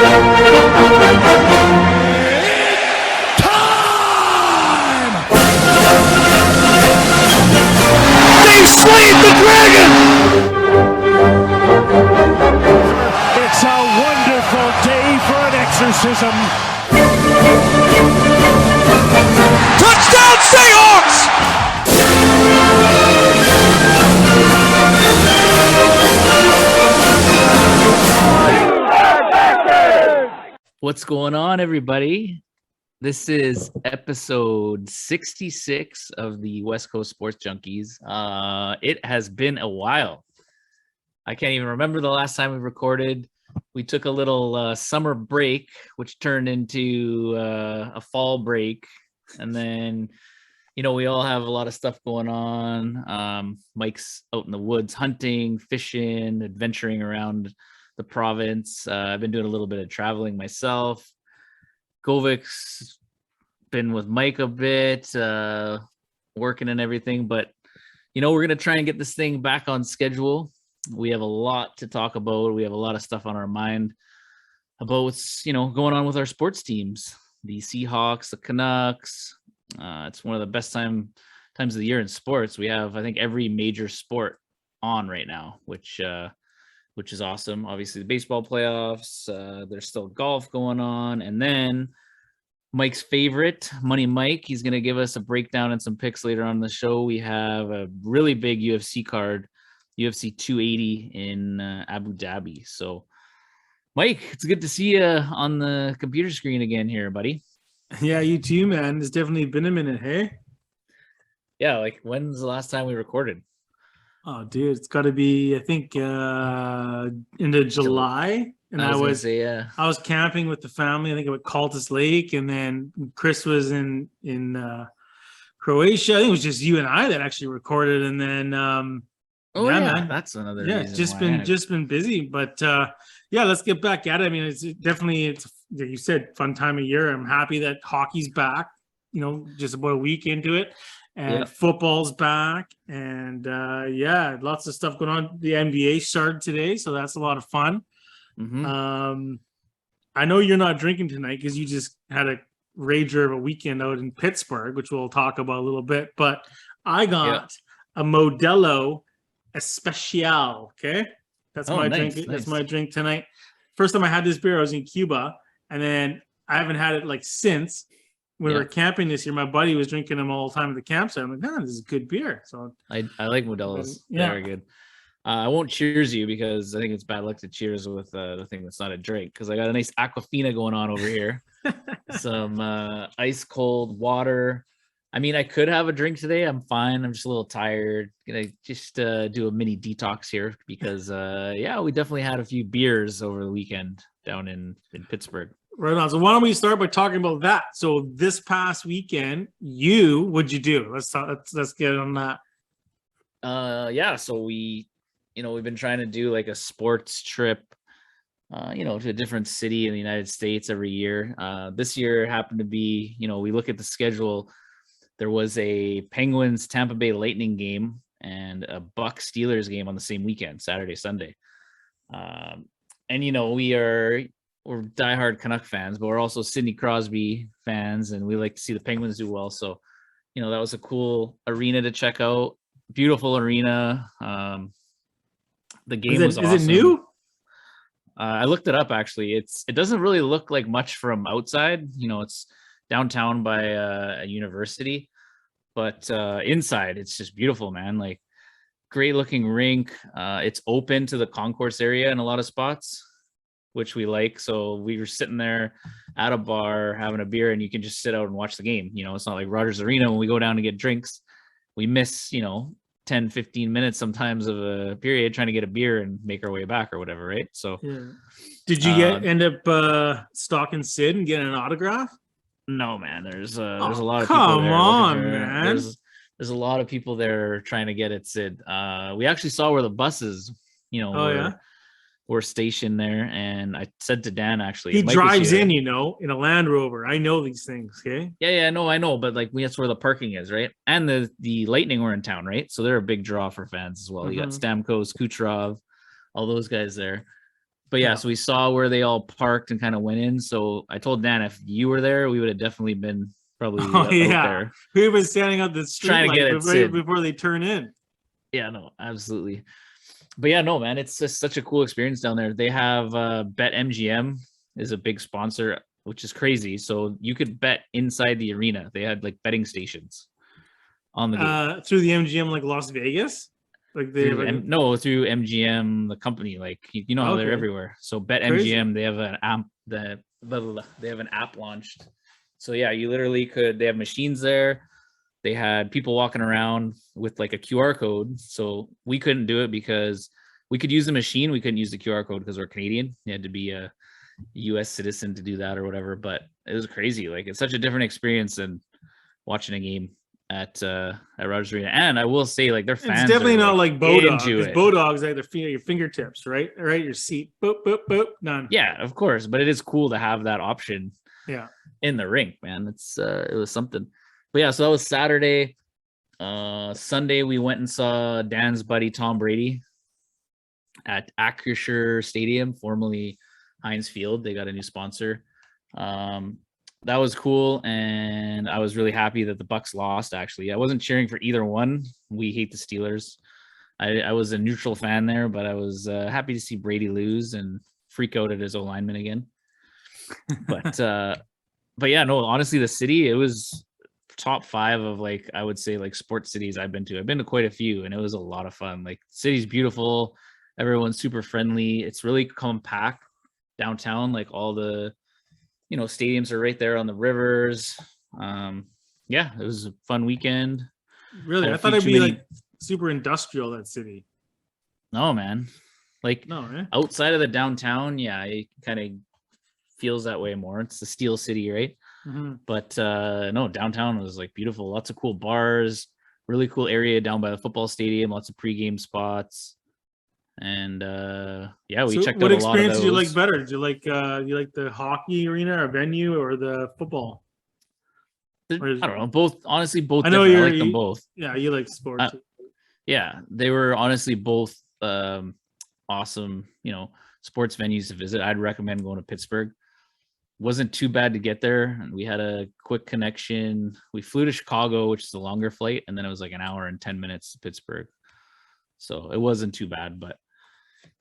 Time! They slayed the dragon! It's a wonderful day for an exorcism. Touchdown Seahawks! What's going on, everybody? This is episode 66 of the West Coast Sport Junkies. It has been a while. I can't even remember the last time we recorded. We took a little summer break, which turned into a fall break. And then, we all have a lot of stuff going on. Mike's out in the woods hunting, fishing, adventuring around the province. I've been doing a little bit of traveling myself. Govic's been with Mike a bit, working and everything. But, we're going to try and get this thing back on schedule. We have a lot to talk about. We have a lot of stuff on our mind about what's, going on with our sports teams. The Seahawks, the Canucks. It's one of the best times of the year in sports. We have, I think, every major sport on right now, which is awesome. Obviously, the baseball playoffs. There's still golf going on. And then Mike's favorite, Money Mike, he's going to give us a breakdown and some picks later on in the show. We have a really big UFC card, UFC 280 in Abu Dhabi. So, Mike, it's good to see you on the computer screen again here, buddy. Yeah, you too, man. It's definitely been a minute, hey? Yeah, like when's the last time we recorded? Oh, dude, it's got to be, I think, into July. And I was camping with the family. I think at Cultus Lake, and then Chris was in Croatia. I think it was just you and I that actually recorded. And then, man, that's another. Yeah, just been busy, but let's get back at it. I mean, it's like you said, fun time of year. I'm happy that hockey's back. Just about a week into it. And football's back, and lots of stuff going on. The NBA started today, so that's a lot of fun. Mm-hmm. I know you're not drinking tonight because you just had a rager of a weekend out in Pittsburgh, which we'll talk about a little bit. But I got a Modelo Especial. Okay, that's my drink. Nice. That's my drink tonight. First time I had this beer, I was in Cuba, and then I haven't had it since. When we were camping this year, my buddy was drinking them all the time at the campsite. I'm like, man, this is good beer. So I like Modelo's. Very good. I won't cheers you because I think it's bad luck to cheers with the thing that's not a drink, because I got a nice Aquafina going on over here. Some ice cold water. I mean, I could have a drink today. I'm fine. I'm just a little tired. Gonna just do a mini detox here because we definitely had a few beers over the weekend down in Pittsburgh. Right on. So why don't we start by talking about that? So this past weekend, what'd you do? Let's get on that. So we, we've been trying to do like a sports trip, to a different city in the United States every year. This year happened to be, we look at the schedule. There was a Penguins Tampa Bay Lightning game and a Bucks Steelers game on the same weekend, Saturday, Sunday. We're diehard Canuck fans, but we're also Sidney Crosby fans, and we like to see the Penguins do well. So, that was a cool arena to check out. Beautiful arena. The game was awesome. Is it new? I looked it up, actually. It doesn't really look like much from outside. It's downtown by a university, but inside it's just beautiful, man. Like, great looking rink. It's open to the concourse area in a lot of spots, which we like. So we were sitting there at a bar having a beer, and you can just sit out and watch the game. It's not like Rogers Arena when we go down to get drinks. We miss, 10, 15 minutes sometimes of a period trying to get a beer and make our way back or whatever, right? So did you end up stalking Sid and getting an autograph? No, man. There's a lot of people there. Come on, man. There's a lot of people there trying to get it, Sid. We actually saw where the buses, were stationed there, and I said to Dan, actually, he drives in a Land Rover. I know these things. Okay. Yeah, no, I know, but that's where the parking is, right? And the Lightning were in town, right? So they're a big draw for fans as well. You got Stamkos, Kucherov, all those guys there. But yeah, so we saw where they all parked and kind of went in. So I told Dan, if you were there, we would have definitely been probably out there. We've been standing on the street trying to get it before they turn in. Yeah, no, absolutely. But yeah, no, man, it's just such a cool experience down there. They have BetMGM is a big sponsor, which is crazy. So you could bet inside the arena. They had like betting stations on the game. Through the MGM, like Las Vegas. Like through MGM, the company. Like you know how they're everywhere. So BetMGM, they have an app they have an app launched. So yeah, you literally could. They have machines there. They had people walking around with like a QR code. So we couldn't do it because we could use the machine. We couldn't use the QR code because we're Canadian. You had to be a US citizen to do that or whatever. But it was crazy. Like it's such a different experience than watching a game at Rogers Arena. And I will say, like, their fans, it's definitely not like Bodog. Because Bodog's like your fingertips, right? Right, your seat. Boop, boop, boop. None. Yeah, of course. But it is cool to have that option. Yeah. In the rink, man. It's it was something. But yeah, so that was Saturday. Sunday we went and saw Dan's buddy Tom Brady at Acrisure Stadium, formerly Heinz Field. They got a new sponsor. That was cool, and I was really happy that the Bucks lost. Actually, I wasn't cheering for either one. We hate the Steelers. I was a neutral fan there, but I was happy to see Brady lose and freak out at his O-lineman again. But yeah, no, honestly, the city, it was top 5 of like, I would say like sports cities I've been to. I've been to quite a few, and it was a lot of fun. Like, the city's beautiful. Everyone's super friendly. It's really compact downtown. Like, all the, stadiums are right there on the rivers. Yeah, it was a fun weekend. Really? I thought it'd be like super industrial, that city. No, man. Like, outside of the downtown, yeah, it kind of feels that way more. It's the Steel City, right? Mm-hmm. But no, downtown was like beautiful. Lots of cool bars, really cool area down by the football stadium, lots of pregame spots. And yeah, we checked out a lot of those. What experience did you like better? Did you like the hockey arena or venue or the football? I don't know. Both, honestly, both. I know I like them both. Yeah, you like sports. Yeah, they were honestly both awesome, sports venues to visit. I'd recommend going to Pittsburgh. Wasn't too bad to get there. We had a quick connection. We flew to Chicago, which is a longer flight, and then it was like an hour and 10 minutes to Pittsburgh. So it wasn't too bad, but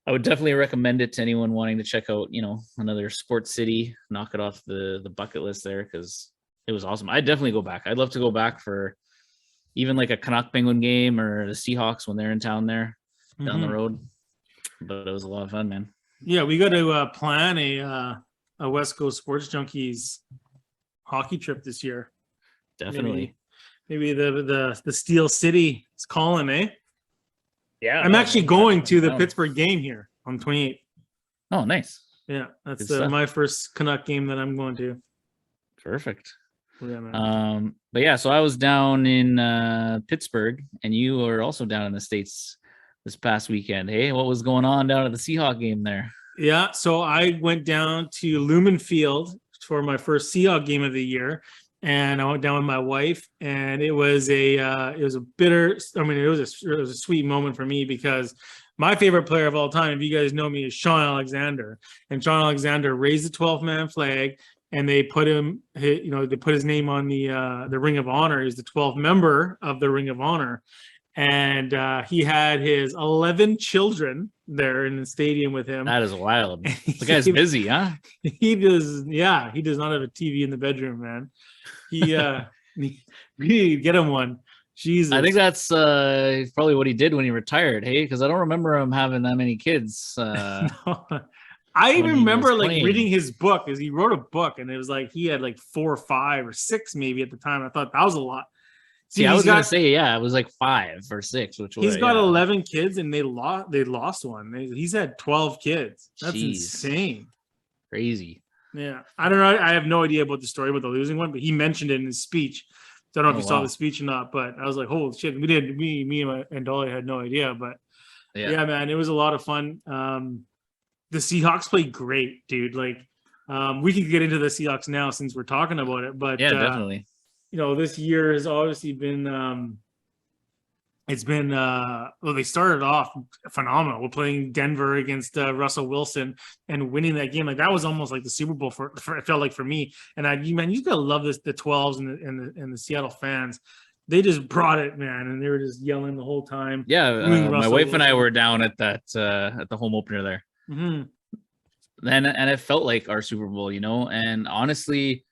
I would definitely recommend it to anyone wanting to check out, another sports city, knock it off the bucket list there, because it was awesome. I'd definitely go back. I'd love to go back for even like a Canuck Penguin game or the Seahawks when they're in town there down the road. But it was a lot of fun, man. Yeah, we got to plan a West Coast Sports Junkies hockey trip this year. Definitely. Maybe the Steel City is calling, eh? Yeah. I'm actually going to the Pittsburgh game here on 28th. Oh, nice. Yeah, that's my first Canuck game that I'm going to. Perfect. Yeah, man. But yeah, so I was down in Pittsburgh, and you were also down in the States this past weekend. Hey, what was going on down at the Seahawks game there? Yeah, so I went down to Lumen Field for my first Seahawks game of the year, and I went down with my wife, and it was a sweet moment for me, because my favorite player of all time, if you guys know me, is Sean Alexander, and Sean Alexander raised the 12-man flag, and they put his name on the Ring of Honor. He's the 12th member of the Ring of Honor. And he had his 11 children there in the stadium with him. That is wild. The guy's busy, huh? He does. Yeah, he does not have a TV in the bedroom, man. We need to get him one. Jesus. I think that's probably what he did when he retired. Hey, because I don't remember him having that many kids. No. I even remember like reading his book, because he wrote a book, and it was like he had like 4 or 5 or 6 maybe at the time. I thought that was a lot. See, I was gonna say, yeah, it was like 5 or 6. He's got 11 kids, and they lost one. He's had 12 kids. That's insane. Crazy. Yeah, I don't know. I have no idea about the story about the losing one, but he mentioned it in his speech. So I don't know if you saw the speech or not, but I was like, holy shit, me and Dolly had no idea, but yeah, man, it was a lot of fun. The Seahawks played great, dude. Like, we can get into the Seahawks now since we're talking about it, but yeah, definitely. This year has obviously been it's been well, they started off phenomenal. We're playing Denver against Russell Wilson and winning that game. Like that was almost like the Super Bowl for it felt like for me. And you gotta love this, the 12s and the Seattle fans. They just brought it, man, and they were just yelling the whole time. Yeah, my wife and I were down at that at the home opener there. And it felt like our Super Bowl, and honestly,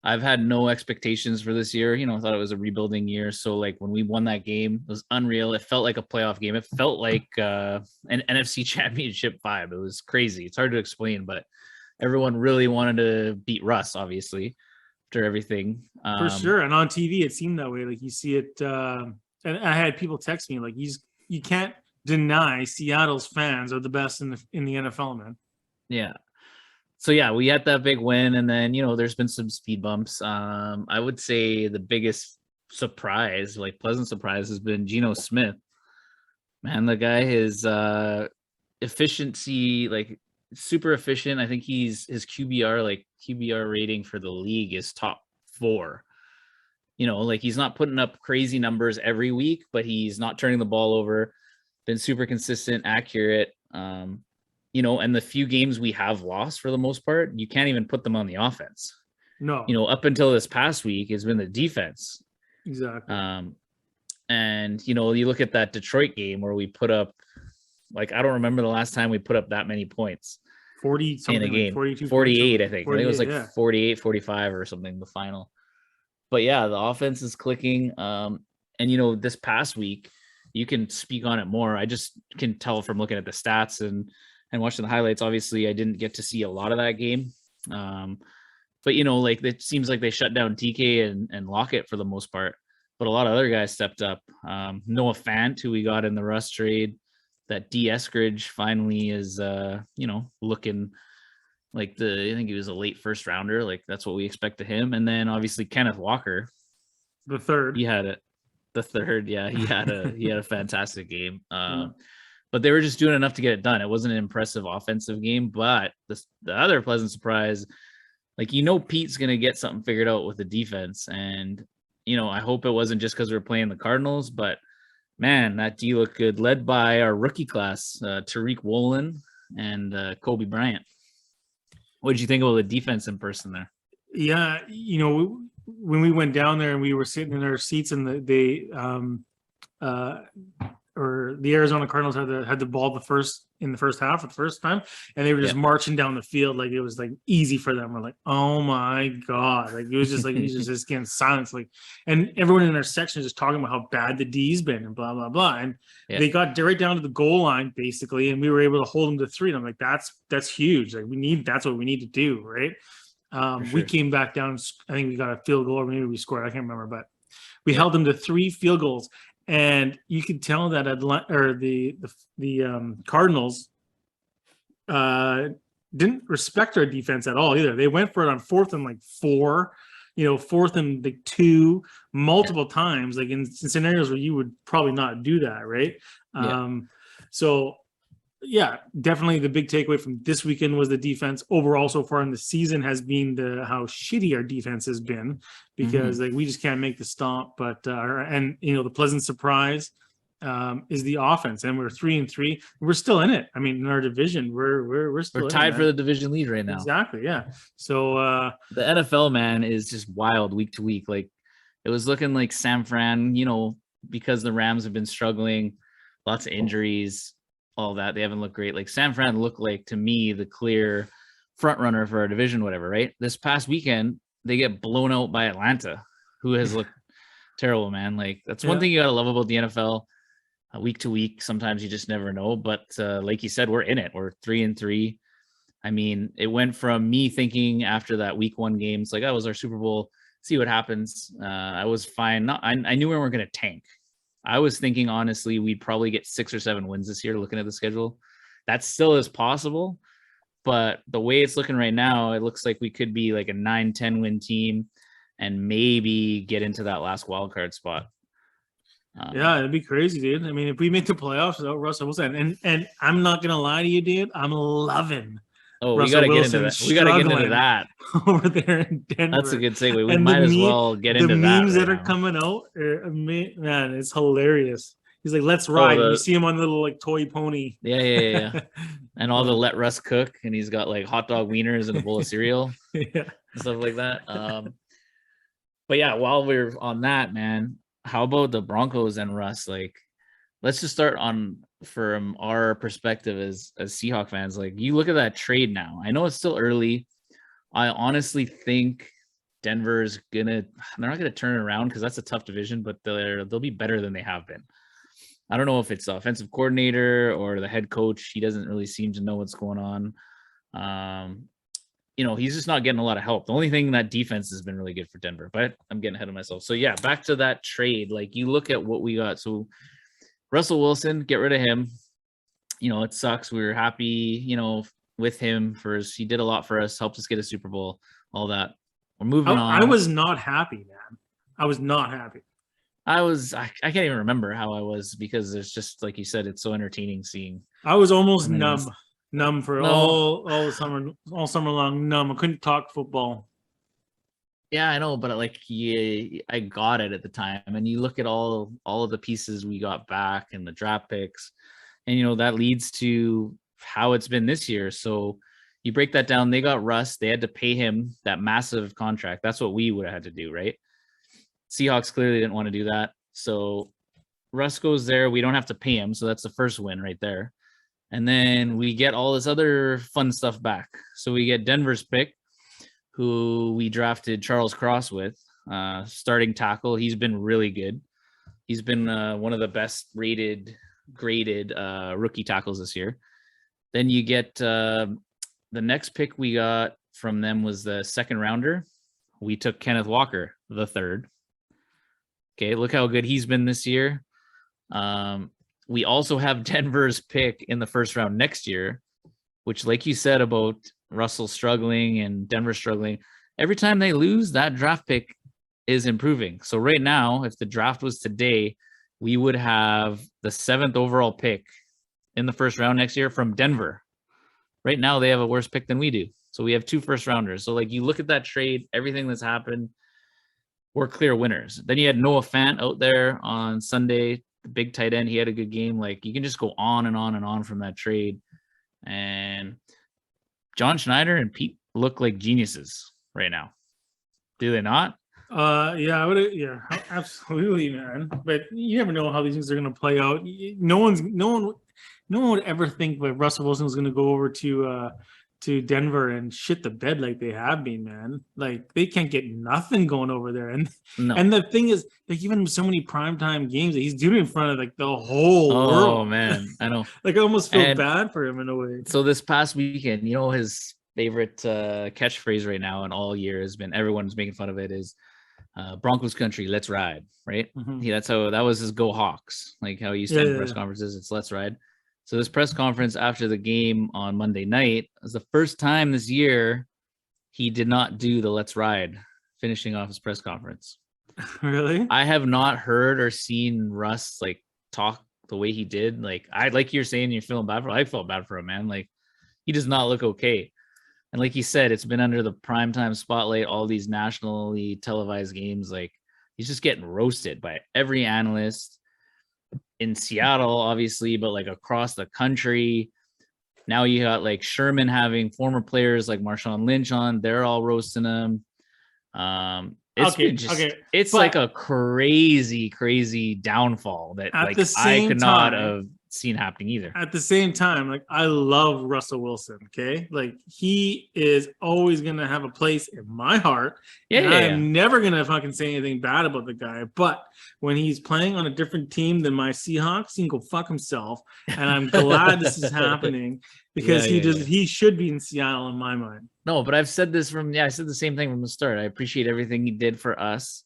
I've had no expectations for this year. I thought it was a rebuilding year. So like when we won that game, it was unreal. It felt like a playoff game. It felt like an NFC championship vibe. It was crazy. It's hard to explain, but everyone really wanted to beat Russ, obviously, after everything. For sure. And on TV, it seemed that way. Like you see it. And I had people text me like, you can't deny Seattle's fans are the best in the NFL, man. Yeah. So yeah, we had that big win, and then there's been some speed bumps. I would say the biggest surprise, like pleasant surprise, has been Geno Smith. Man, the guy, his efficiency, like super efficient. I think his QBR rating for the league is top 4. Like he's not putting up crazy numbers every week, but he's not turning the ball over. Been super consistent, accurate. And the few games we have lost for the most part, you can't even put them on the offense. No. Up until this past week, it's been the defense. Exactly. And you look at that Detroit game where we put up, like, I don't remember the last time we put up that many points. 40 something, in a game. like 42, 48, I think. I think it was like 48, 45 or something, the final. But yeah, the offense is clicking. And this past week, you can speak on it more. I just can tell from looking at the stats and watching the highlights. Obviously, I didn't get to see a lot of that game. But like it seems like they shut down TK and Lockett for the most part. But a lot of other guys stepped up. Noah Fant, who we got in the Russ trade, that D. Eskridge finally is looking like I think he was a late first rounder. Like that's what we expect of him. And then obviously Kenneth Walker, the third. He had a fantastic game. But they were just doing enough to get it done. It wasn't an impressive offensive game, but the other pleasant surprise, like, Pete's going to get something figured out with the defense. And, I hope it wasn't just because we're playing the Cardinals, but man, that D looked good, led by our rookie class, Tariq Woolen and Kobe Bryant. What did you think about the defense in person there? Yeah. When we went down there and we were sitting in our seats and the Arizona Cardinals had the ball in the first half for the first time, and they were just marching down the field like it was like easy for them. We're like, oh my god, like it was just like he was just getting silenced, like, and everyone in our section is just talking about how bad the D's been and blah blah blah, and they got right down to the goal line basically, and we were able to hold them to 3. And I'm like, that's huge. Like that's what we need to do, right? Sure. We came back down. I think we got a field goal, or maybe we scored. I can't remember, but we held them to 3 field goals. And you could tell that the Cardinals didn't respect our defense at all either. They went for it on 4th and 4, 4th and 2 multiple times, like in scenarios where you would probably not do that, right? So yeah, definitely the big takeaway from this weekend was the defense overall so far in the season has been how shitty our defense has been, because like we just can't make the stop. But the pleasant surprise is the offense, and we're 3-3. We're still in it. I mean, in our division, we're still tied for the division lead right now. Exactly. Yeah. So the NFL, man, is just wild week to week. Like it was looking like San Fran, because the Rams have been struggling, lots of injuries. All that, they haven't looked great. Like San Fran looked like, to me, the clear front runner for our division, whatever, right? This past weekend, they get blown out by Atlanta, who has looked terrible, man. Like that's one thing you gotta love about the NFL. Week to week, sometimes you just never know. But like you said, we're in it. We're 3-3. I mean, it went from me thinking after that week 1 game, it's like, that was our Super Bowl. See what happens. I was fine. I knew we weren't going to tank. I was thinking, honestly, we'd probably get 6 or 7 wins this year, looking at the schedule. That still is possible, but the way it's looking right now, it looks like we could be like a 9-10 win team and maybe get into that last wild card spot. Yeah, it'd be crazy, dude. I mean, if we make the playoffs without Russell Wilson, and I'm not gonna lie to you, dude, I'm loving. Oh, we gotta get into that. We gotta get into that over there in Denver. That's a good segue. We might as well get into that. The memes that are coming out, man, it's hilarious. He's like, let's ride. the- You see him on the little like toy pony. Yeah. And all the let Russ cook, and he's got like hot dog wieners and a bowl of cereal Yeah. and stuff like that. But yeah, while we're on that, man, how about the Broncos and Russ? Like, let's just start on from our perspective as Seahawks fans. Like, you look at that trade now. I know it's still early. I honestly think Denver's they're not gonna turn it around because that's a tough division, but they'll be better than they have been. I don't know if it's the offensive coordinator or the head coach. He doesn't really seem to know what's going on. He's just not getting a lot of help. The only thing, that defense has been really good for Denver, but I'm getting ahead of myself. So yeah, back to that trade. Like, you look at what we got. So Russell Wilson, get rid of him. It sucks. We were happy, with him he did a lot for us, helped us get a Super Bowl, all that. We're moving on. I was not happy, man. I was not happy. I can't even remember how I was, because it's just like you said, it's so entertaining seeing. I was almost numb for all summer long. Numb. I couldn't talk football. Yeah, I know, but like, I got it at the time, and you look at all of the pieces we got back and the draft picks, and that leads to how it's been this year. So you break that down. They got Russ. They had to pay him that massive contract. That's what we would have had to do, right? Seahawks clearly didn't want to do that. So Russ goes there. We don't have to pay him. So that's the first win right there. And then we get all this other fun stuff back. So we get Denver's pick, who we drafted Charles Cross with, starting tackle. He's been really good. He's been one of the best graded rookie tackles this year. Then you get the next pick we got from them was the second rounder. We took Kenneth Walker, the third. Okay, look how good he's been this year. We also have Denver's pick in the first round next year, which, like you said about Russell struggling and Denver struggling, every time they lose, that draft pick is improving. So right now, if the draft was today, we would have the 7th overall pick in the first round next year from Denver. Right now, they have a worse pick than we do. So we have 2 first rounders. So like, you look at that trade, everything that's happened, we're clear winners. Then you had Noah Fant out there on Sunday, the big tight end. He had a good game. Like, you can just go on and on and on from that trade. And John Schneider and Pete look like geniuses right now. Do they not? Yeah, absolutely, man. But you never know how these things are going to play out. No one would ever think that Russell Wilson was going to go over to Denver and shit the bed like they have been, man. Like, they can't get nothing going over there. And the thing is, they give him so many primetime games that he's doing it in front of like the whole world. Oh man, I know. Like, I almost feel bad for him in a way. So this past weekend, his favorite catchphrase right now and all year has been, everyone's making fun of it, is Broncos country, let's ride, right? Mm-hmm. Yeah, that was his Go Hawks, like how he used to have press conferences. It's let's ride. So this press conference after the game on Monday night was the first time this year he did not do the let's ride, finishing off his press conference. Really? I have not heard or seen Russ like talk the way he did. Like, like you're saying, you're feeling bad for him. I felt bad for him, man. Like, he does not look okay. And like you said, it's been under the primetime spotlight, all these nationally televised games. Like, he's just getting roasted by every analyst in Seattle, obviously, but like across the country. Now you got like Sherman having former players like Marshawn Lynch on. They're all roasting him. It's like a crazy downfall that like I could not have seen happening either. At the same time, like, I love Russell Wilson. Okay, like, he is always gonna have a place in my heart. I'm never gonna fucking say anything bad about the guy. But when he's playing on a different team than my Seahawks, he can go fuck himself. And I'm glad this is happening because he should be in Seattle in my mind. No, but I've said this I said the same thing from the start. I appreciate everything he did for us.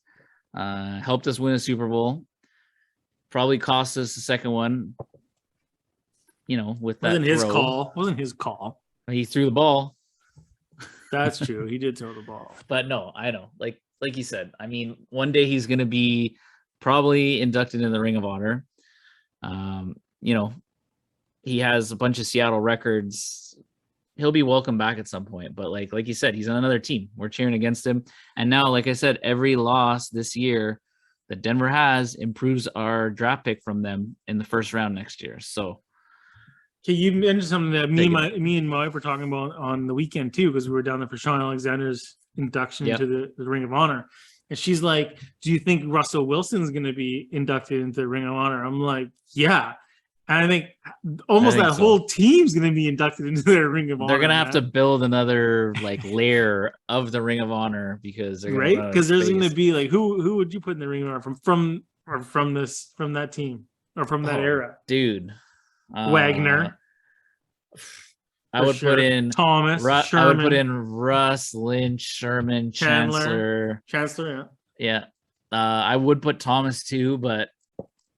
Helped us win a Super Bowl. Probably cost us the second one. With that wasn't his call. He threw the ball. That's true. He did throw the ball. But no, I know. Like you said, I mean, one day he's going to be probably inducted in the Ring of Honor. He has a bunch of Seattle records. He'll be welcome back at some point. But like you said, he's on another team. We're cheering against him. And now, like I said, every loss this year that Denver has improves our draft pick from them in the first round next year. So, okay, you mentioned something that me and my wife were talking about on the weekend too, because we were down there for Sean Alexander's induction to the Ring of Honor. And she's like, do you think Russell Wilson's going to be inducted into the Ring of Honor? I'm like, yeah. And I think almost that whole team's going to be inducted into their Ring of Honor. They're going to have to build another like layer of the Ring of Honor because they're right. Because there's going to be like, who would you put in the Ring of Honor from that team or from that era? Dude. Wagner. I would put in Thomas, Sherman. I would put in Russ, Lynch, Sherman, Chancellor. Yeah. I would put Thomas too, but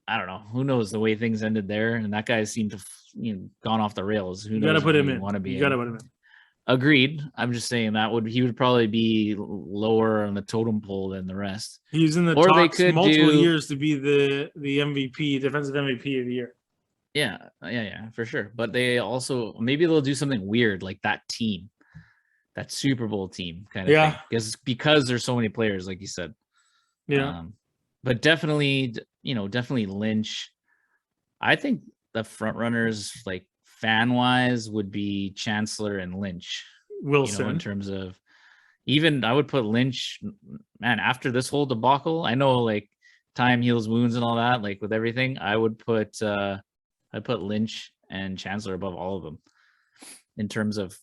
I don't know. Who knows the way things ended there? And that guy seemed to gone off the rails. Who knows? You gotta put him in. You gotta put him in. Agreed. I'm just saying he would probably be lower on the totem pole than the rest. He's in the talks multiple years to be the MVP, defensive MVP of the year. Yeah, for sure. But they also maybe they'll do something weird like that team, that Super Bowl team kind of thing. Because there's so many players, like you said. Yeah. But definitely Lynch. I think the front runners, like fan wise, would be Chancellor and Lynch. Wilson, in terms of even I would put Lynch. Man, after this whole debacle, I know like time heals wounds and all that. Like with everything, I would put I'd put Lynch and Chancellor above all of them in terms of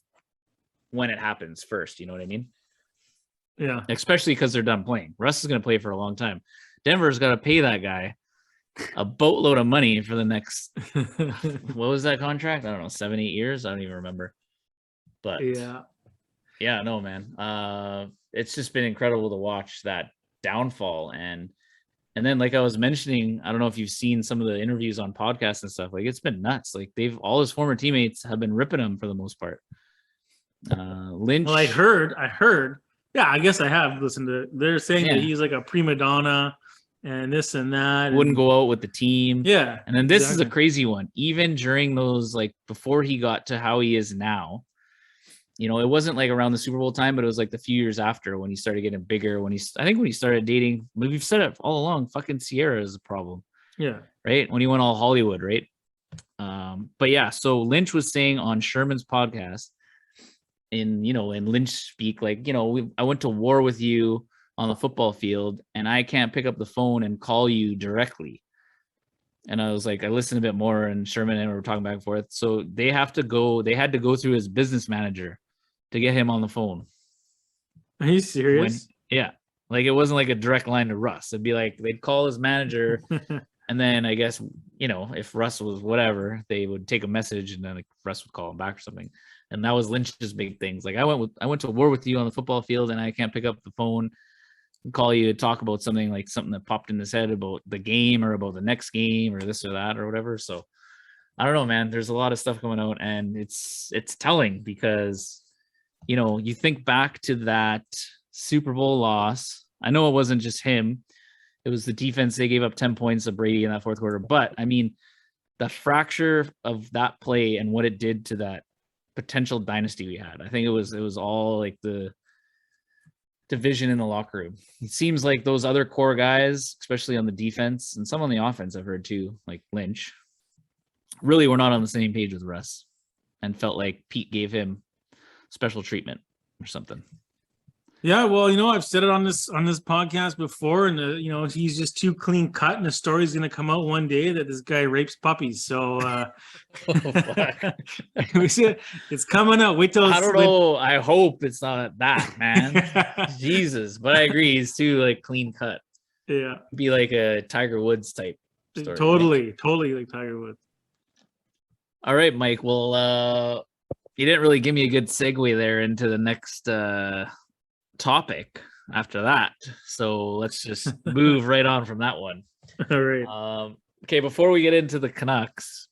when it happens first. You know what I mean? Yeah. Especially because they're done playing. Russ is going to play for a long time. Denver's got to pay that guy a boatload of money for the next, what was that contract? I don't know, 7-8 years. I don't even remember. But yeah, no, man. It's just been incredible to watch that downfall. And then, like I was mentioning, I don't know if you've seen some of the interviews on podcasts and stuff. Like it's been nuts. Like all his former teammates have been ripping him for the most part. Lynch. Well, I heard. Yeah, I guess I have listened to it. They're saying that he's like a prima donna and this and that. Wouldn't go out with the team. Yeah. And then this is a crazy one. Even during those, like before he got to how he is now, it wasn't like around the Super Bowl time, but it was like the few years after when he started getting bigger, when he started dating, we've said it all along, fucking Sierra is a problem. Yeah. Right. When he went all Hollywood. Right. But yeah, so Lynch was saying on Sherman's podcast, in Lynch speak, like, I went to war with you on the football field and I can't pick up the phone and call you directly. And I was like, I listened a bit more, and Sherman and we were talking back and forth. So they had to go through his business manager to get him on the phone. Are you serious? Yeah. Like it wasn't like a direct line to Russ. It'd be like, they'd call his manager and then I guess, if Russ was whatever, they would take a message and then like Russ would call him back or something. And that was Lynch's big things. Like I went to war with you on the football field and I can't pick up the phone and call you to talk about something that popped in his head about the game or about the next game or this or that or whatever. So I don't know, man, there's a lot of stuff coming out and it's telling because, you think back to that Super Bowl loss. I know it wasn't just him. It was the defense. They gave up 10 points of Brady in that fourth quarter. But I mean, the fracture of that play and what it did to that potential dynasty we had. I think it was all like the division in the locker room. It seems like those other core guys, especially on the defense and some on the offense, I've heard too, like Lynch, really were not on the same page with Russ and felt like Pete gave him special treatment or something. Yeah, well, I've said it on this podcast before, and he's just too clean cut, and the story's going to come out one day that this guy rapes puppies. So it's coming out. Wait till I don't know. I hope it's not that, man. Jesus, but I agree, he's too like clean cut. Yeah, be like a Tiger Woods type story. Totally like Tiger Woods. All right, Mike. Well, you didn't really give me a good segue there into the next topic after that, so let's just move right on from that one. All right. Okay, before we get into the Canucks,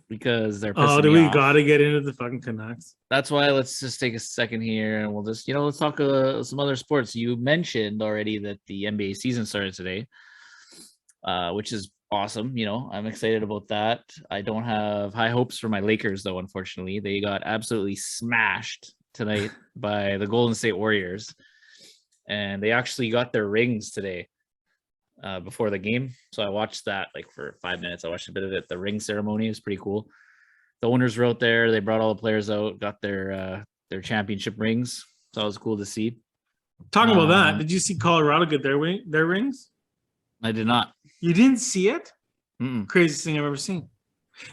because they're do we gotta get into the fucking Canucks? That's why let's just take a second here and we'll just let's talk some other sports. You mentioned already that the NBA season started today, which is awesome. I'm excited about that. I don't have high hopes for my Lakers though, unfortunately. They got absolutely smashed tonight by the Golden State Warriors, and they actually got their rings today. before the game. So I watched that like for 5 minutes. I watched a bit of it. The ring ceremony was pretty cool. The owners were out there. They brought all the players out, got their championship rings. So it was cool to see. Talking about that, did you see Colorado get their rings? I did not. You didn't see it? Mm-mm. Craziest thing I've ever seen.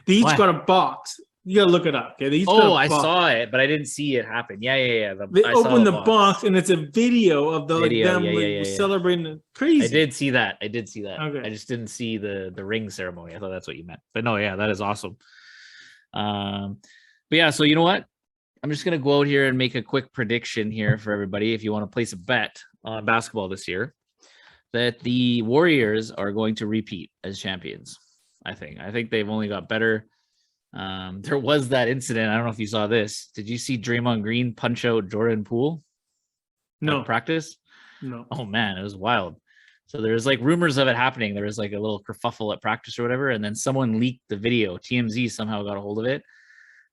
They each got a box. You gotta look it up. Okay. They each I saw it, but I didn't see it happen. Yeah. They opened the box and it's a video of them celebrating. Crazy. I did see that. Okay. I just didn't see the ring ceremony. I thought that's what you meant. But no, yeah, that is awesome. But yeah, so you know what? I'm just gonna go out here and make a quick prediction here for everybody. If you want to place a bet on basketball this year, that the Warriors are going to repeat as champions. I think they've only got better. There was that incident. I don't know if you saw this. Did you see Draymond Green punch out Jordan Poole? No. Practice? No. Oh man, it was wild. So there's like rumors of it happening. There was like a little kerfuffle at practice or whatever, and then someone leaked the video. TMZ somehow got a hold of it,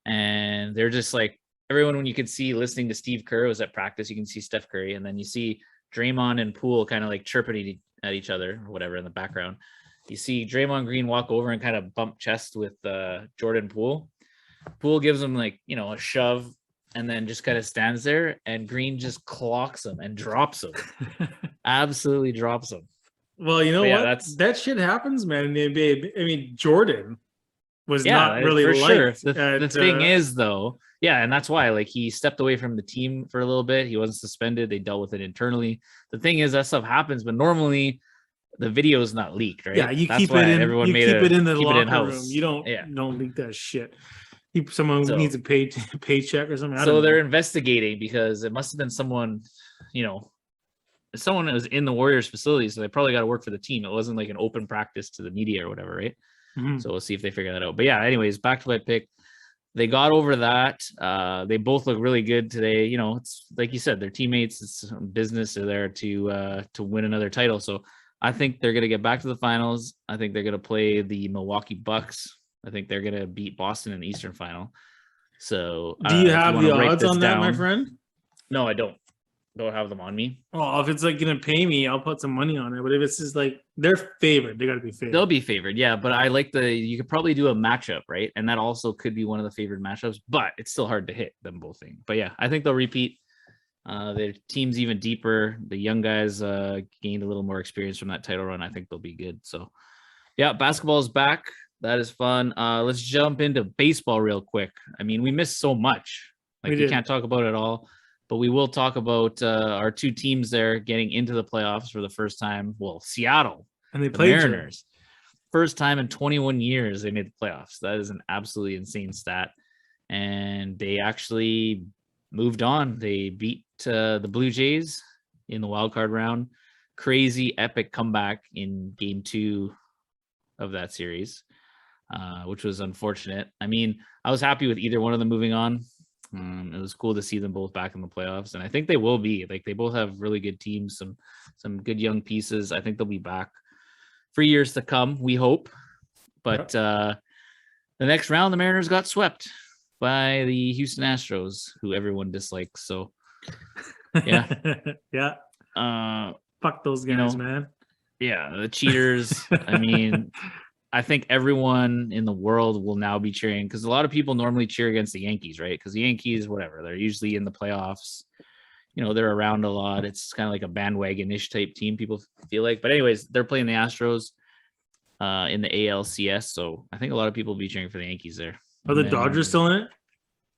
and they're just like everyone. When you could see listening to Steve Kerr was at practice, you can see Steph Curry, and then you see Draymond and Poole kind of like chirping at each other or whatever in the background. You see Draymond Green walk over and kind of bump chest with Jordan Poole. Poole gives him like, a shove and then just kind of stands there, and Green just clocks him and drops him. Absolutely drops him. Well, you know what? That shit happens, man, in the NBA. I mean, Jordan was not really for liked. Sure. The thing is, though, and that's why like he stepped away from the team for a little bit. He wasn't suspended. They dealt with it internally. The thing is, that stuff happens, but normally the video is not leaked, right? Yeah, you keep it in. You keep it in the locker room. You don't leak that shit. Someone needs a paycheck or something. So they're investigating because it must have been someone, someone that was in the Warriors facility. So they probably got to work for the team. It wasn't like an open practice to the media or whatever, right? Mm-hmm. So we'll see if they figure that out. But yeah, anyways, back to my pick. They got over that. They both look really good today. It's like you said, they're teammates. It's business. They're there to win another title. So I think they're going to get back to the finals. I think they're going to play the Milwaukee Bucks. I think they're going to beat Boston in the Eastern Final. So do you have the odds on that, my friend? No, I don't. Don't have them on me. Well, if it's like going to pay me, I'll put some money on it. But if it's just like they're favored, they got to be favored. They'll be favored, yeah. But I like you could probably do a matchup, right? And that also could be one of the favored matchups. But it's still hard to hit them both things. But yeah, I think they'll repeat. Their team's even deeper. The young guys gained a little more experience from that title run. I think they'll be good. So, yeah, basketball is back. That is fun. Let's jump into baseball real quick. I mean, we missed so much. Like we can't talk about it all, but we will talk about our two teams there getting into the playoffs for the first time. Well, Seattle and they played Mariners. First time in 21 years they made the playoffs. That is an absolutely insane stat. And they actually moved on. They beat the Blue Jays in the wild card round. Crazy epic comeback in game 2 of that series, which was unfortunate. I mean, I was happy with either one of them moving on. It was cool to see them both back in the playoffs, and I think they will be. Like, they both have really good teams, some good young pieces. I think they'll be back for years to come, we hope. But the next round, the Mariners got swept by the Houston Astros, who everyone dislikes. So, yeah. Fuck those guys, man. Yeah, the cheaters. I mean, I think everyone in the world will now be cheering, because a lot of people normally cheer against the Yankees, right? Because the Yankees, whatever, they're usually in the playoffs. They're around a lot. It's kind of like a bandwagon-ish type team, people feel like. But anyways, they're playing the Astros in the ALCS. So I think a lot of people will be cheering for the Yankees there. Are the Dodgers still in it?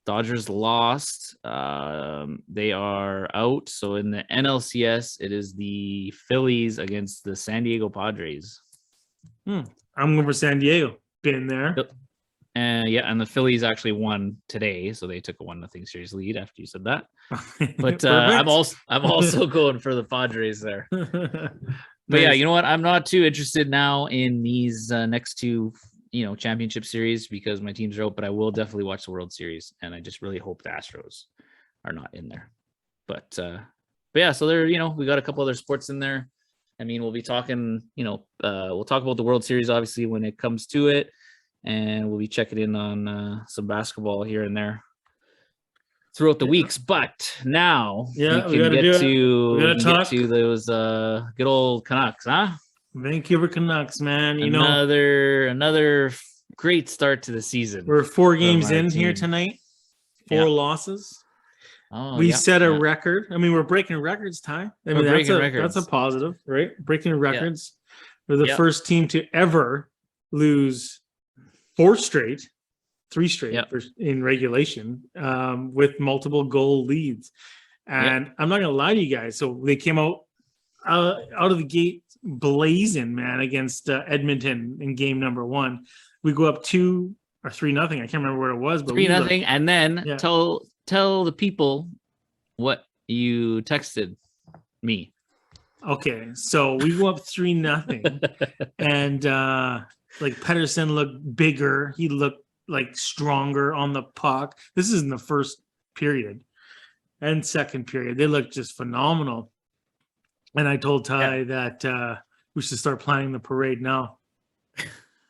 Dodgers lost. They are out. So in the NLCS, it is the Phillies against the San Diego Padres. I'm going for San Diego. Been there. And the Phillies actually won today, so they took a 1-0 series lead after you said that. But I'm also going for the Padres there. But yeah, you know what? I'm not too interested now in these next two, championship series, because my teams are out. But I will definitely watch the World Series, and I just really hope the Astros are not in there. But yeah, so there, we got a couple other sports in there. I mean, we'll be talking, we'll talk about the World Series, obviously, when it comes to it. And we'll be checking in on some basketball here and there throughout the weeks. But now we can get to those good old Canucks, huh? Vancouver Canucks, man. Another great start to the season. We're 4 games our in team. here tonight. 4 losses. Oh, we set a record. I mean, we're breaking records, Ty. I mean, that's a positive, right? Breaking records. We're the first team to ever lose 3 straight in regulation with multiple goal leads. And I'm not gonna lie to you guys. So they came out of the gate blazing, man, against Edmonton in game number 1. We go up 2 or 3-0. I can't remember where it was, but 3-0. And then tell the people what you texted me. Okay, so we go up 3-0, and like Pettersson looked bigger. He looked like stronger on the puck. This is in the first period and second period. They looked just phenomenal. And I told Ty that we should start planning the parade now.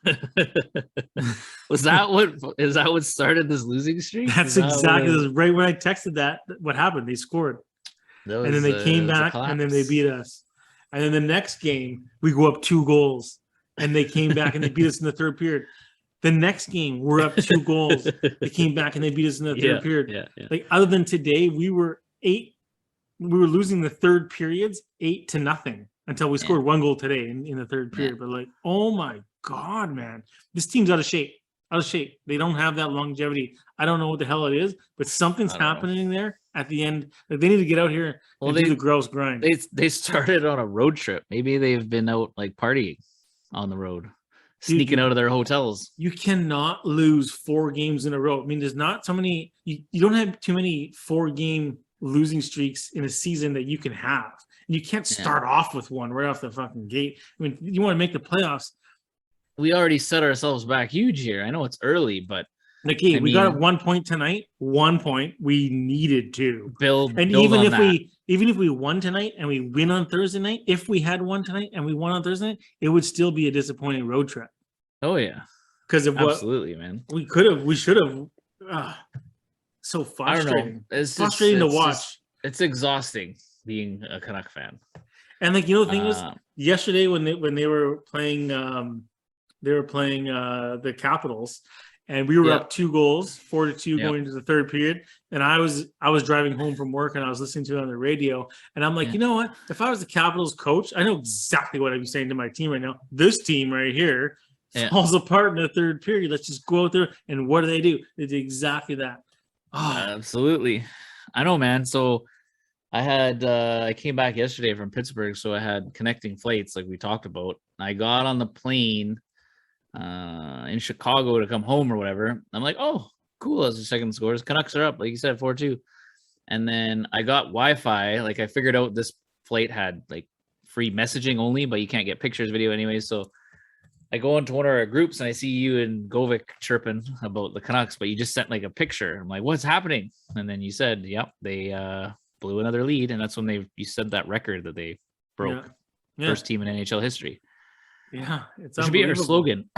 Is that what started this losing streak? That's exactly right when I texted that. What happened? They scored, and then they came back, and then they beat us. And then the next game, we go up 2 goals, and they came back and they beat us in the third period. The next game, we're up 2 goals. They came back and they beat us in the third period. Yeah. Like, other than today, we were losing the third periods 8-0 until we scored 1 goal today in the third period. But like, oh my God, man, this team's out of shape. They don't have that longevity. I don't know what the hell it is, but something's happening there at the end. Like, they need to get out here and do the gross grind. They started on a road trip. Maybe they've been out like partying on the road, sneaking out of their hotels. You cannot lose 4 games in a row. I mean, there's not so many. You don't have too many 4-game losing streaks in a season that you can have. And you can't start off with one right off the fucking gate. I mean, you want to make the playoffs. We already set ourselves back huge here. I know it's early, but we got 1 point tonight. 1 point. We needed to build. And even if we won tonight and we win on Thursday night, if we had won tonight and we won on Thursday night, it would still be a disappointing road trip. Oh yeah, because of absolutely, man. We should have. So frustrating. I don't know. It's frustrating to watch. It's exhausting being a Canuck fan. And like, the thing was, yesterday when they were playing. They were playing the Capitals, and we were up 2 goals, 4-2 going into the third period. And I was driving home from work, and I was listening to it on the radio. And I'm like, you know what? If I was the Capitals coach, I know exactly what I'd be saying to my team right now. This team right here falls apart in the third period. Let's just go out there, and what do? They did exactly that. Oh. Absolutely. I know, man. So I came back yesterday from Pittsburgh, so I had connecting flights like we talked about. I got on the plane in Chicago to come home or whatever. I'm like, oh, cool. As the second scores, Canucks are up, like you said, 4-2. And then I got Wi-Fi. Like, I figured out this flight had like free messaging only, but you can't get pictures, video anyway. So I go into one of our groups and I see you and Govik chirping about the Canucks, but you just sent like a picture. I'm like, what's happening? And then you said, yep, they blew another lead, and that's when you said that record that they broke. First team in NHL history. Yeah, it should be our slogan.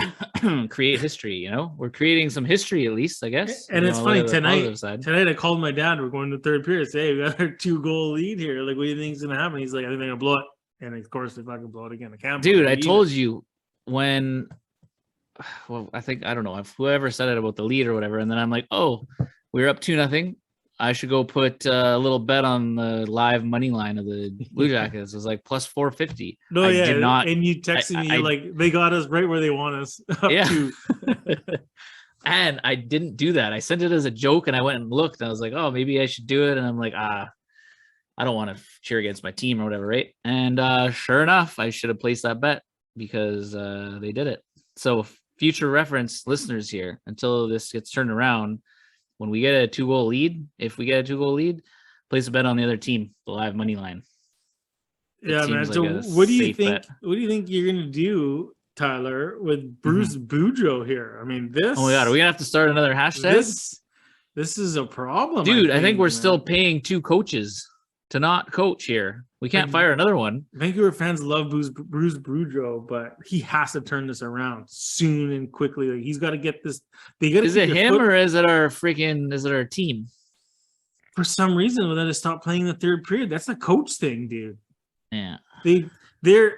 Create history. We're creating some history, at least, I guess. And it's funny, tonight I called my dad. We're going to the third period. Say, hey, we got our 2-goal lead here. Like, what do you think is gonna happen? He's like, I think they're gonna blow it. And of course, if I can blow it again, I can't. Dude, I told you when. Well, I don't know if whoever said it about the lead or whatever, and then I'm like, oh, we're up 2-0. I should go put a little bet on the live money line of the Blue Jackets. It was like plus 450. No, did not. And you texted me like they got us right where they want us. And I didn't do that. I sent it as a joke, and I went and looked, and I was like, oh, maybe I should do it. And I'm like, I don't want to cheer against my team or whatever, right? And sure enough, I should have placed that bet because they did it. So future reference, listeners here, until this gets turned around. When we get a 2-goal lead, place a bet on the other team, the live money line. Yeah, man. So what do you think? Bet. What do you think you're gonna do, Tyler, with Bruce Boudreau here? I mean, this. Oh my God, are we gonna have to start another hashtag? This is a problem, dude. I think we're still paying 2 coaches to not coach here. We can't fire another one. Vancouver fans love Bruce Boudreau, but he has to turn this around soon and quickly. Like, he's got to get this. Is it him or is it our team? For some reason, we're going to stop playing the third period. That's a coach thing, dude. Yeah. They're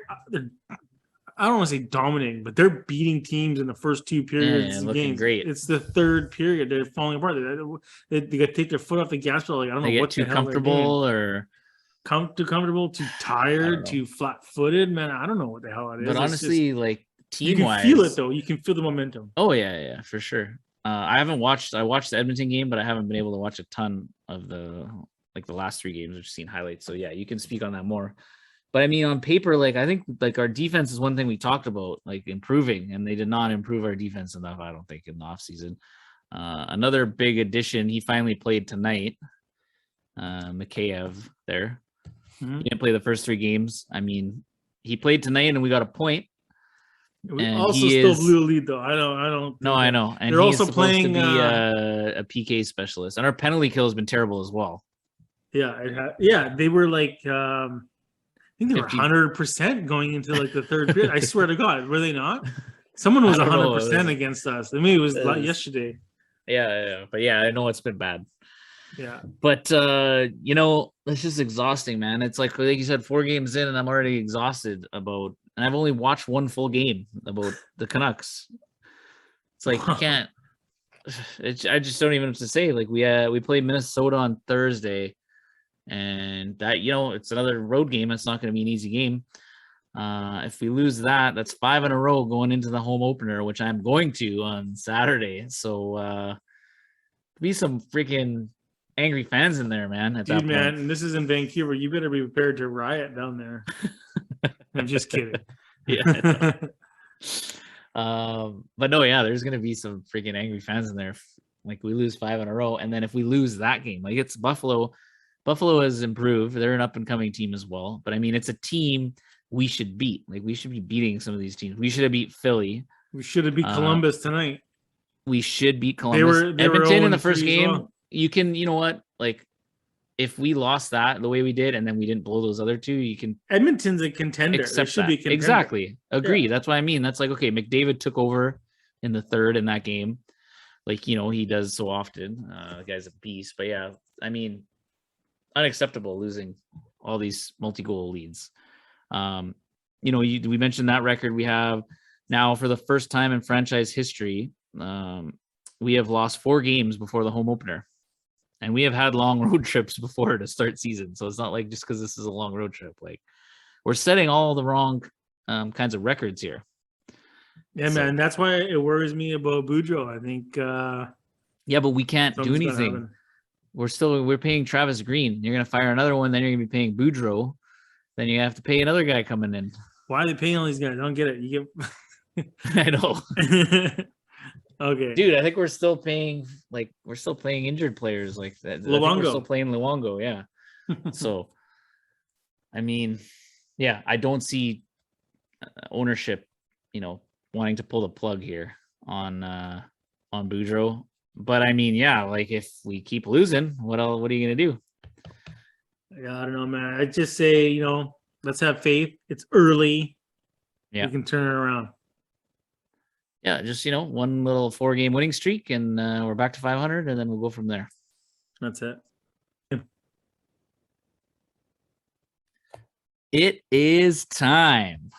I don't want to say dominating, but they're beating teams in the first two periods of looking games. great. It's the third period. They're falling apart. They got to take their foot off the gas pedal. Like, I don't They know get what too the hell comfortable or too comfortable, too tired, too flat-footed. Man, I don't know what the hell it is. But honestly, like team-wise, you can feel it though. You can feel the momentum. Oh yeah, for sure. I watched the Edmonton game, but I haven't been able to watch a ton of the last three games. I've just seen highlights. So yeah, you can speak on that more. But I mean, on paper, like I think like our defense is one thing we talked about, like improving, and they did not improve our defense enough, I don't think, in the offseason. Another big addition, he finally played tonight. Mikheyev there. Mm-hmm. He didn't play the first three games. I mean, he played tonight and we got a point. We also still blew a lead though. I don't. No, I know. And they're he's also supposed playing to be a PK specialist, and our penalty kill has been terrible as well. Yeah, they were like, I think they were 100% going into like the third period. I swear to God, were they not? Someone was 100% against us. I mean, it was yesterday. Yeah, but yeah, I know it's been bad. Yeah, but it's just exhausting, man. It's like you said, 4 games in, and I'm already exhausted about. And I've only watched one full game about the Canucks. It's like you can't. I just don't even know what to say. Like we played Minnesota on Thursday, and that it's another road game. It's not going to be an easy game. If we lose that, that's 5 in a row going into the home opener, which I'm going to on Saturday. So be some freaking angry fans in there, man. Dude, man, and this is in Vancouver. You better be prepared to riot down there. I'm just kidding. Yeah. But no, yeah, there's gonna be some freaking angry fans in there. Like we lose 5 in a row, and then if we lose that game, like it's Buffalo has improved. They're an up and coming team as well. But I mean, it's a team we should beat. Like we should be beating some of these teams. We should have beat Philly. We should have beat Columbus tonight. We should beat Columbus. They were Edmonton in the first game. Well. You can, you know what, like. If we lost that the way we did, and then we didn't blow those other 2, you can. Edmonton's a contender. Accept should that. Be a contender. Exactly. Agree. Yeah. That's what I mean. That's like, okay, McDavid took over in the third in that game. Like, he does so often. The guy's a beast. But yeah, I mean, unacceptable losing all these multi-goal leads. We mentioned that record we have now for the first time in franchise history. We have lost 4 games before the home opener. And we have had long road trips before to start season. So it's not like just because this is a long road trip. Like we're setting all the wrong kinds of records here. Yeah, man. That's why it worries me about Boudreaux. I think. Yeah, but we can't do anything. We're paying Travis Green. You're going to fire another one. Then you're going to be paying Boudreaux. Then you have to pay another guy coming in. Why are they paying all these guys? I don't get it. You get. I know. Okay, dude, I think we're still paying injured players like that. Luongo. We're still playing Luongo, yeah. So, I mean, yeah, I don't see ownership, wanting to pull the plug here on Boudreaux. But I mean, yeah, like if we keep losing, what are you gonna do? Yeah, I don't know, man. I just say, let's have faith. It's early. Yeah, we can turn it around. Yeah, just one little 4-game winning streak, and we're back to 500, and then we'll go from there. That's it. It is time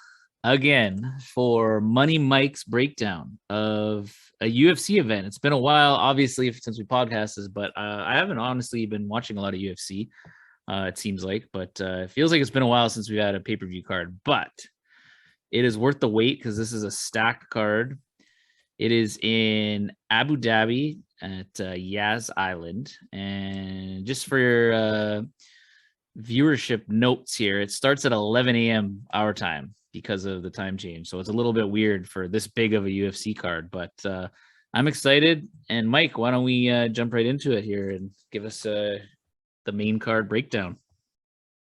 again for Money Mike's breakdown of a UFC event. It's been a while, obviously, since we podcasted, but I haven't honestly been watching a lot of UFC. It seems like, but it feels like it's been a while since we've had a pay-per-view card. But it is worth the wait because this is a stacked card. It is in Abu Dhabi at Yas Island. And just for your viewership notes here, it starts at 11 a.m. our time because of the time change. So it's a little bit weird for this big of a UFC card. But I'm excited. And Mike, why don't we jump right into it here and give us the main card breakdown?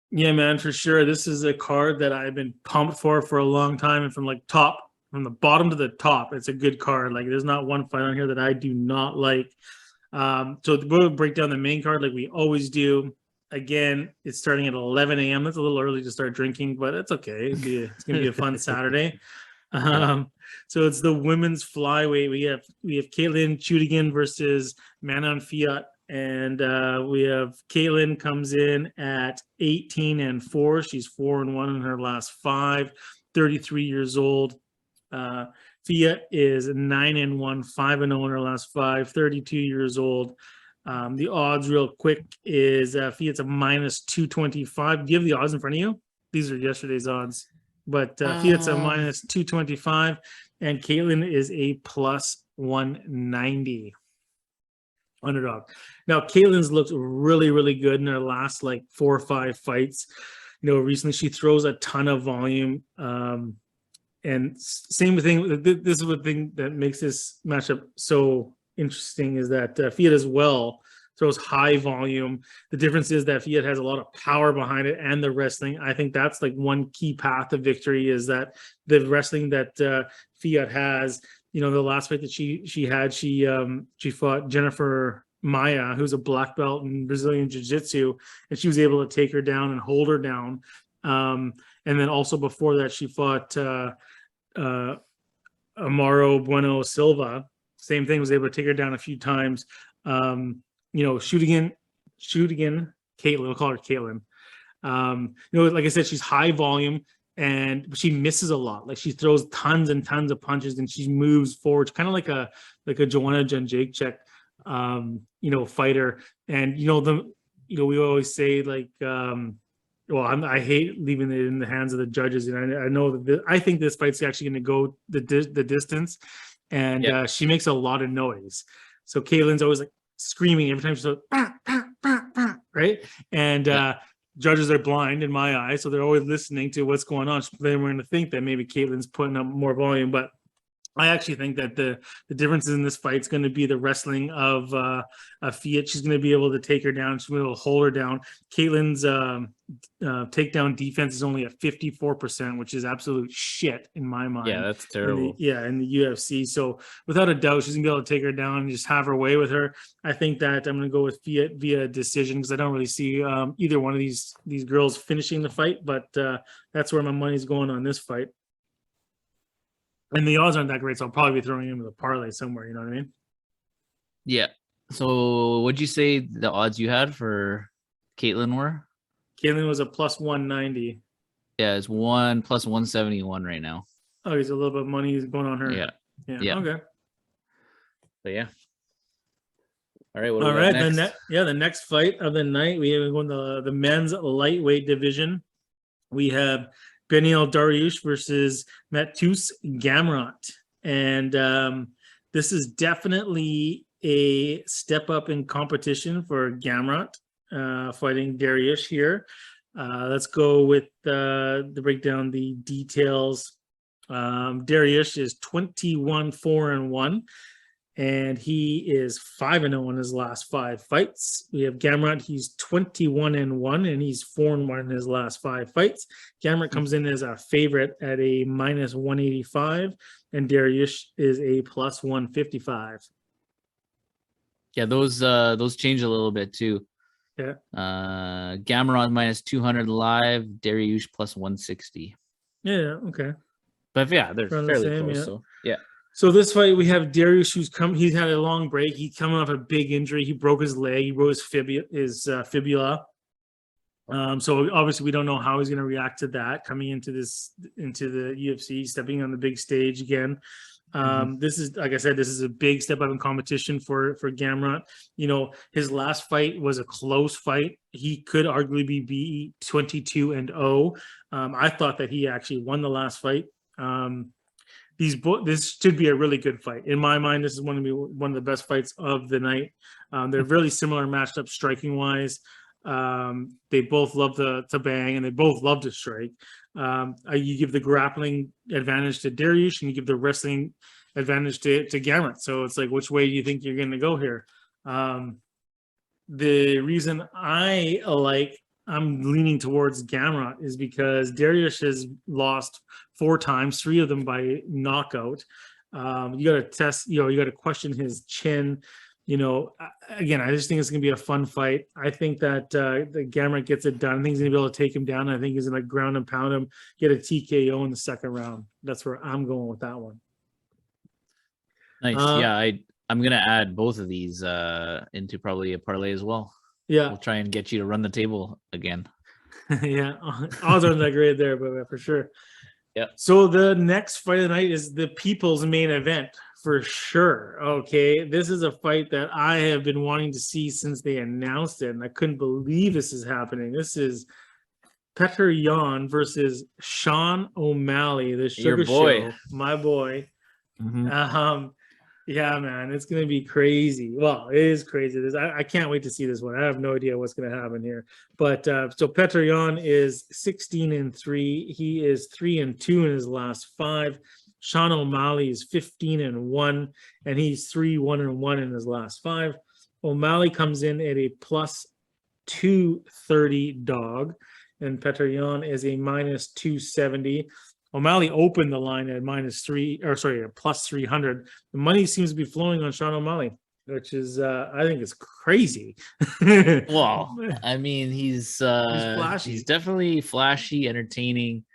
Yeah, man, for sure. This is a card that I've been pumped for a long time. And from the bottom to the top, it's a good card. Like there's not one fight on here that I do not like. So we'll break down the main card like we always do. Again, it's starting at 11 a.m. That's a little early to start drinking, but it's okay. It's going to be a fun Saturday. So it's the women's flyweight. We have Caitlin Chudigan versus Manon Fiat. And we have Caitlin comes in at 18-4. She's 4-1 in her last 5. 33 years old. Fia is 9-1, 5-0 in her last 5, 32 years old. The odds real quick is Fiat's a minus 225. Do you have the odds in front of you? These are yesterday's odds. But Fiat's a minus 225 and Caitlin is a plus 190 underdog. Now, Caitlin's looked really, really good in her last like 4 or 5 fights. Recently she throws a ton of volume. And same thing, this is the thing that makes this matchup so interesting is that Fiat as well throws high volume. The difference is that Fiat has a lot of power behind it and the wrestling. I think that's like one key path to victory is that the wrestling that Fiat has. The last fight that she had, she fought Jennifer Maia, who's a black belt in Brazilian Jiu-Jitsu, and she was able to take her down and hold her down. And then also before that, she fought Amaro Bueno Silva. Same thing, was able to take her down a few times. Shoot again, Caitlin. We'll call her Caitlin. Like I said, she's high volume and she misses a lot. Like she throws tons and tons of punches and she moves forward, kind of like a Joanna Jędrzejczyk, fighter. And we always say like, I hate leaving it in the hands of the judges, and I know that I think this fight's actually going to go the distance, and she makes a lot of noise. So Caitlin's always like screaming every time she goes, bah, bah, bah, bah, right? And judges are blind in my eyes, so they're always listening to what's going on. Then we're going to think that maybe Caitlin's putting up more volume, but I actually think that the differences in this fight is going to be the wrestling of Fiat. She's going to be able to take her down. She's going to be able to hold her down. Caitlin's takedown defense is only at 54%, which is absolute shit in my mind. Yeah, that's terrible. In the UFC. So without a doubt, she's going to be able to take her down and just have her way with her. I think that I'm going to go with Fiat via decision because I don't really see either one of these girls finishing the fight, but that's where my money's going on this fight. And the odds aren't that great, so I'll probably be throwing into the parlay somewhere. You know what I mean? Yeah. So what'd you say the odds you had for Caitlin were? Caitlin was a plus 190. Yeah, it's 1 plus 171 right now. Oh, he's a little bit of money going on her. Yeah. Okay. But yeah. All right. All right. The next fight of the night, we have going the men's lightweight division. We have Beneil Dariush versus Mateusz Gamrot. And this is definitely a step up in competition for Gamrot fighting Dariush here. Let's go with the breakdown, the details. Dariush is 21-4-1. And he is 5-0 in his last 5 fights. We have Gamrot. He's 21-1, and he's 4-1 in his last 5 fights. Gamrot comes in as a favorite at a minus 185, and Dariush is a plus 155. Yeah, those change a little bit too. Yeah. Gamrot minus 200 live, Dariush plus 160. Yeah. Okay. But yeah, they're Around fairly the same, close. yeah. So yeah. So this fight, we have Dariush, he's had a long break. He's coming off a big injury. He broke his leg. He broke his fibula. So obviously we don't know how he's going to react to that coming into the UFC, stepping on the big stage again. This is, like I said, this is a big step up in competition for Gamrot. His last fight was a close fight. He could arguably be 22-0. I thought that he actually won the last fight. This should be a really good fight. In my mind, this is one of the best fights of the night. They're really similar matched up striking wise. They both love to bang and they both love to strike. You give the grappling advantage to Dariush and you give the wrestling advantage to Gamrot. So it's like, which way do you think you're going to go here? The reason I'm leaning towards Gamrot is because Dariush has lost 4 times, 3 of them by knockout. You got to test, you got to question his chin. Again, I just think it's going to be a fun fight. I think that the Gamrot gets it done. I think he's going to be able to take him down. I think he's going to ground and pound him, get a TKO in the second round. That's where I'm going with that one. Nice. I'm going to add both of these into probably a parlay as well. Yeah. We'll try and get you to run the table again. Yeah. Odds aren't that great there, but for sure. Yep. So the next fight of the night is the people's main event for sure. Okay. This is a fight that I have been wanting to see since they announced it, and I couldn't believe this is happening. This is Petr Yan versus Sean O'Malley, the Sugar Your boy. Show, my boy. Mhm. Yeah, man, it's gonna be crazy. Well, it is crazy. I can't wait to see this one. I have no idea what's gonna happen here. But so Petr Yan is 16-3. He is 3-2 in his last 5. Sean O'Malley is 15-1, and he's 3-1-1 in his last 5. O'Malley comes in at a plus 230 dog, and Petr Yan is a minus 270. O'Malley opened the line at plus 300. The money seems to be flowing on Sean O'Malley, which is I think it's crazy. Well, I mean, he's flashy. He's definitely flashy, entertaining.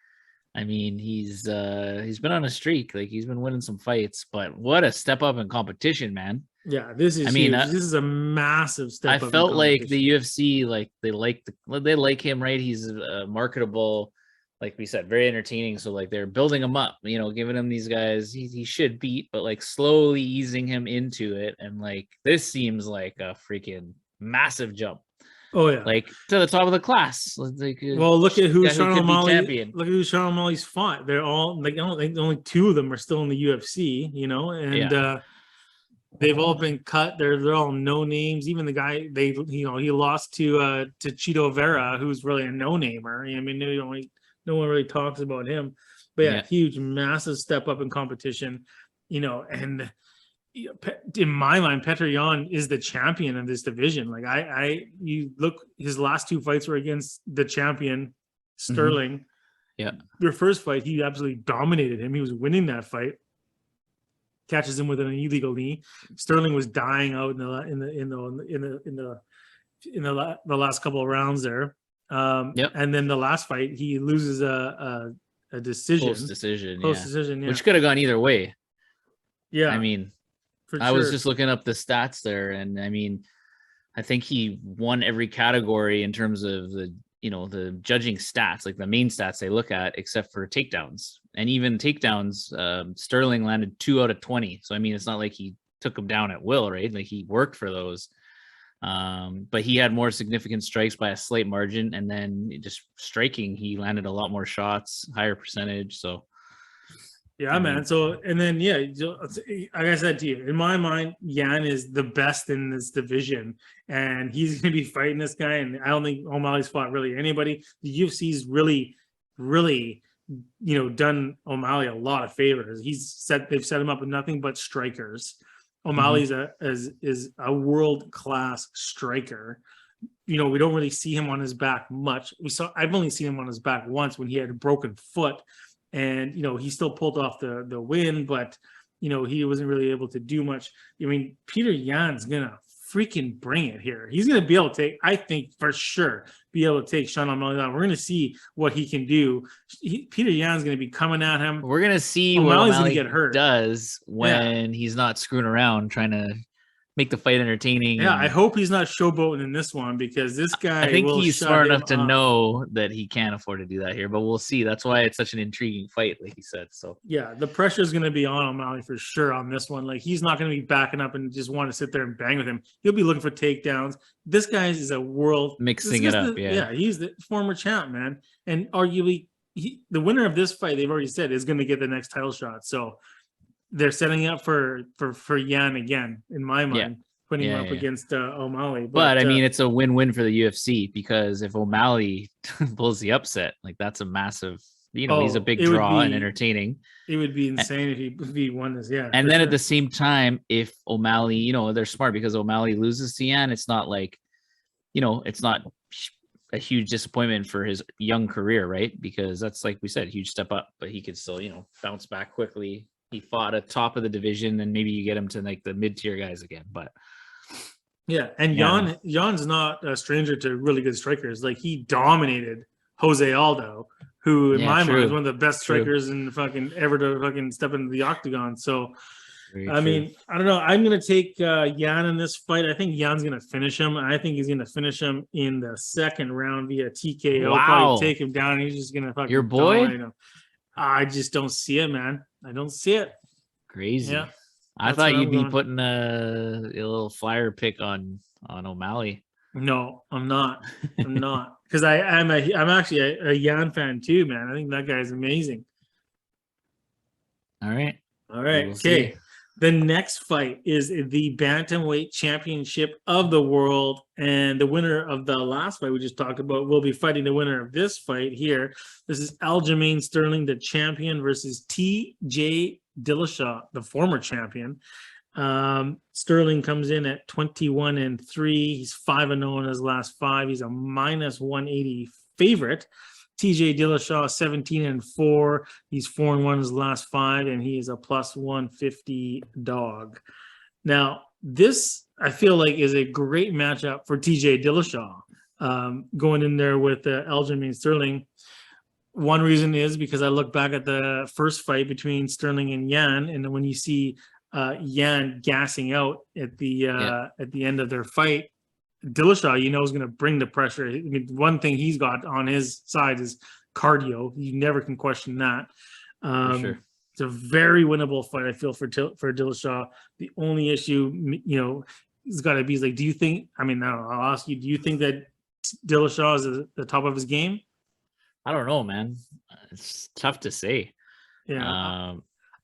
I mean, he's been on a streak. Like, he's been winning some fights, but what a step up in competition, man. Yeah, this is huge. This is a massive step up. I felt like the UFC, like they like him, right? He's marketable, like we said, very entertaining. So like they're building him up, giving him these guys he should beat, but like slowly easing him into it. And like this seems like a freaking massive jump. Oh yeah, like to the top of the class. Like, well, look at who Sean O'Malley. Champion. Look at who Sean O'Malley's fought. They're all like, I don't think only 2 of them are still in the UFC. And they've all been cut. They're all no names. Even the guy he lost to Chito Vera, who's really a no namer. I mean, no one really talks about him. But huge, massive step up in competition. And in my mind, Petr Yan is the champion of this division. Like you look, his last 2 fights were against the champion Sterling. Mm-hmm. Yeah, their first fight, he absolutely dominated him. He was winning that fight. Catches him with an illegal knee. Sterling was dying out in the last couple of rounds there. And then the last fight, he loses a decision. Close decision, yeah. Which could have gone either way. Yeah, I mean, I was just looking up the stats there, and I mean, I think he won every category in terms of the judging stats, like the main stats they look at, except for takedowns. And even takedowns, Sterling landed 2 out of 20. So I mean, it's not like he took him down at will, right? Like he worked for those. But he had more significant strikes by a slight margin, and then just striking, he landed a lot more shots, higher percentage. So yeah, man. So, and then, like I said to you, in my mind, Yan is the best in this division, and he's going to be fighting this guy. And I don't think O'Malley's fought really anybody. The UFC's really, really, done O'Malley a lot of favors. They've set him up with nothing but strikers. O'Malley's is a world-class striker. We don't really see him on his back much. I've only seen him on his back once when he had a broken foot. And, he still pulled off the win, but, he wasn't really able to do much. I mean, Petr Yan's going to freaking bring it here. He's going to be able to I think for sure, be able to take Sean O'Malley down. We're going to see what he can do. Petr Yan's going to be coming at him. We're going to see O'Malley's what O'Malley get hurt. Does when he's not screwing around trying to make the fight entertaining. Yeah, I hope he's not showboating in this one, because this guy, I think he's smart enough to know that he can't afford to do that here, but we'll see. That's why it's such an intriguing fight, like he said. So yeah, the pressure is going to be on O'Malley for sure on this one. Like, he's not going to be backing up and just want to sit there and bang with him. He'll be looking for takedowns. This guy is a world mixing it up. Yeah, he's the former champ, man, and arguably the winner of this fight, they've already said, is going to get the next title shot. So they're setting up for Yan again, in my mind. Yeah. Putting him up against O'Malley. But I mean, it's a win-win for the UFC, because if O'Malley pulls the upset, like, that's a massive, he's a big draw and entertaining. It would be insane if he won this. Yeah. And then at the same time, if O'Malley, they're smart, because O'Malley loses to Yan, it's not like, it's not a huge disappointment for his young career, right? Because that's, like we said, a huge step up, but he could still, bounce back quickly. He fought at top of the division, and maybe you get him to like the mid-tier guys again, but yeah. And Jan's not a stranger to really good strikers. Like, he dominated Jose Aldo, who in my mind is one of the best strikers in fucking ever to fucking step into the octagon. So I mean, I don't know. I'm gonna take Yan in this fight. I think Yan's gonna finish him. I think he's gonna finish him in the second round via TKO. Wow. Probably take him down. And he's just gonna fucking your boy. dominate him. I just don't see it, man. I don't see it. Crazy. Yeah, I that's thought where you'd I'm be going. putting a little flyer pick on O'Malley. No, I'm not. I'm not, because I'm actually a Jan fan too, man. I think that guy's amazing. All right. All right. We'll Okay. see. The next fight is the Bantamweight Championship of the World. And the winner of the last fight we just talked about will be fighting the winner of this fight here. This is Aljamain Sterling, the champion, versus TJ Dillashaw, the former champion. Sterling comes in at 21-3. He's 5-0 in his last 5. He's a minus 180 favorite. TJ Dillashaw 17-4. He's 4-1 in his last 5, and he is a plus 150 dog. Now, this I feel like is a great matchup for TJ Dillashaw, going in there with Aljamain Sterling. One reason is because I look back at the first fight between Sterling and Yan, and when you see Yan gassing out at the end of their fight, Dillashaw, is going to bring the pressure. I mean, one thing he's got on his side is cardio. You never can question that. For sure. It's a very winnable fight, I feel, for Dillashaw. The only issue, it's got to be is like, do you think? I mean, I'll ask you. Do you think that Dillashaw is at the top of his game? I don't know, man. It's tough to say. Yeah.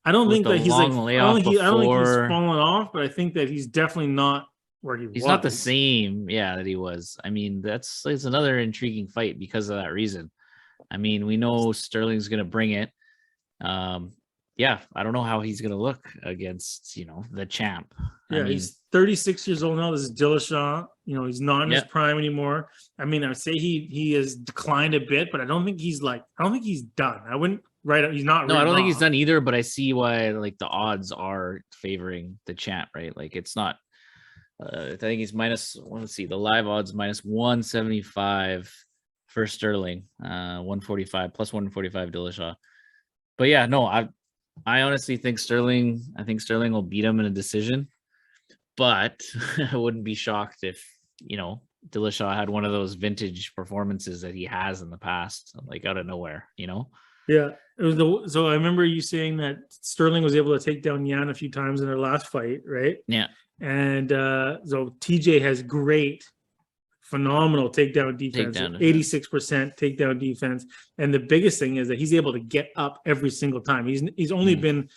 I don't think that he's like. I don't think he's fallen off, but I think that he's definitely not where he was. He's not the same, that he was. I mean, it's another intriguing fight because of that reason. I mean, we know Sterling's going to bring it. I don't know how he's going to look against, the champ. Yeah, he's 36 years old now. This is Dillashaw. He's not in his prime anymore. I mean, I would say he has declined a bit, but I don't think he's done. I wouldn't write. He's not. No, I don't think he's done either. But I see why the odds are favoring the champ, right? It's not. I think he's minus. Let's see, the live odds minus 175 for Sterling, 145 plus 145 Dillashaw. But yeah, no, I honestly think Sterling. I think Sterling will beat him in a decision. But I wouldn't be shocked if Dillashaw had one of those vintage performances that he has in the past, out of nowhere. Yeah, it was so I remember you saying that Sterling was able to take down Yan a few times in their last fight, right? Yeah. And so TJ has phenomenal takedown defense, 86% takedown defense. And the biggest thing is that he's able to get up every single time. He's only been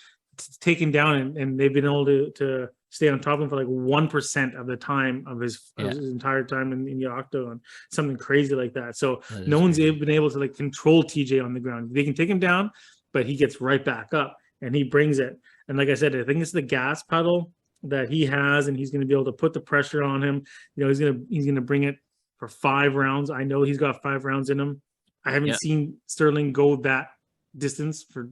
taken down and they've been able to stay on top of him for 1% of the time of his entire time in the octagon, something crazy like that. So no one's been able to control TJ on the ground. They can take him down, but he gets right back up and he brings it. And like I said, I think it's the gas pedal that he has, and he's going to be able to put the pressure on him. He's going to bring it for 5 rounds. I know he's got 5 rounds in him. I haven't seen Sterling go that distance for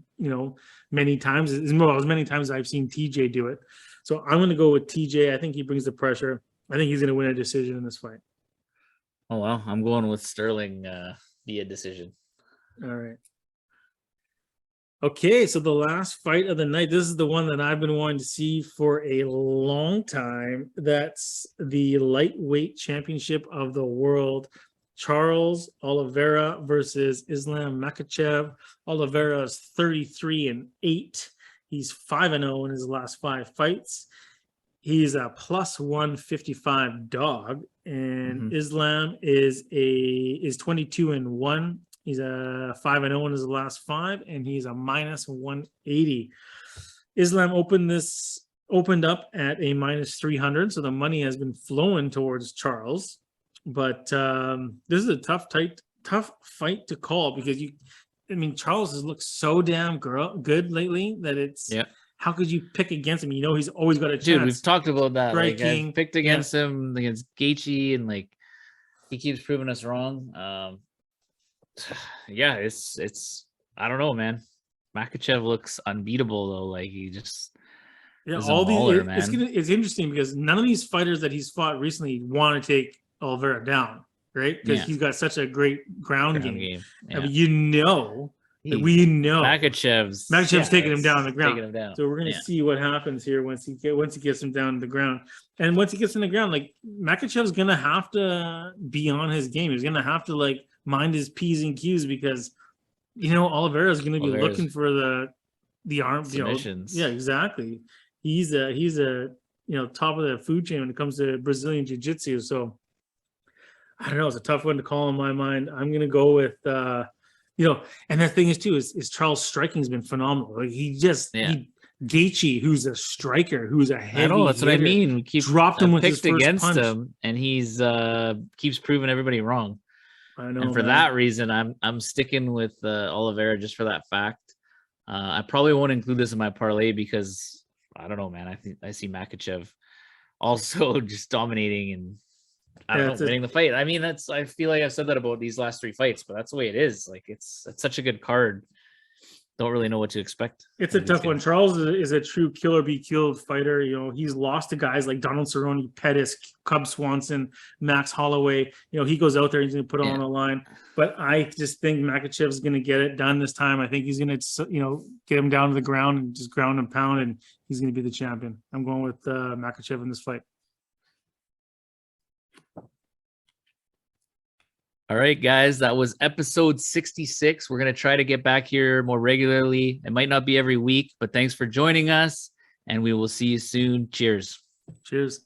many times. As many times as I've seen TJ do it. So I'm going to go with TJ. I think he brings the pressure. I think he's going to win a decision in this fight. Oh well, I'm going with Sterling via decision. All right. Okay, so the last fight of the night. This is the one that I've been wanting to see for a long time. That's the lightweight championship of the world. Charles Oliveira versus Islam Makhachev. Oliveira is 33-8. He's 5-0 in his last 5 fights. He's a plus 155 dog, and Islam is 22-1. He's a 5-0 in his last 5, and he's a minus 180. Islam opened up at a minus 300, so the money has been flowing towards Charles. But this is a tough fight to call because Charles has looked so damn good lately that it's how could you pick against him? He's always got a chance. Dude, we've talked about that. Striking, I picked against him against Gaethje, and he keeps proving us wrong. It's I don't know, man. Makhachev looks unbeatable though. He just it's interesting because none of these fighters that he's fought recently want to take Oliveira down, right? Because he's got such a great ground game. Yeah. I mean, we know Makhachev's taking him down on the ground. Taking him down. So we're gonna see what happens here once he gets him down to the ground. And once he gets on the ground, Makhachev's gonna have to be on his game. He's gonna have to mind his P's and Q's because Oliveira is going to be Oliveira's looking for the arm submissions. Yeah, exactly. He's a top of the food chain when it comes to Brazilian jiu-jitsu. So I don't know. It's a tough one to call in my mind. I'm going to go with and the thing is too is Charles' striking has been phenomenal. Like Gaethje, who's a striker, who's a heavy I know, that's hitter, what I mean. We keep dropped him with his picked first against punch. him, and he's keeps proving everybody wrong. I know, and for man. that reason, I'm sticking with Oliveira just for that fact. I probably won't include this in my parlay because I don't know, man. I think I see Makhachev also just dominating and I don't know, winning the fight. I mean, I feel like I've said that about these last 3 fights, but that's the way it is. Like it's such a good card. Don't really know what to expect. It's a tough one. Charles is a true kill or be killed fighter. He's lost to guys like Donald Cerrone, Pettis, Cub Swanson, Max Holloway. He goes out there and he's going to put it on the line. But I just think Makhachev's going to get it done this time. I think he's going to, get him down to the ground and just ground and pound, and he's going to be the champion. I'm going with Makhachev in this fight. All right, guys, that was episode 66. We're going to try to get back here more regularly. It might not be every week, but thanks for joining us, and we will see you soon. Cheers. Cheers.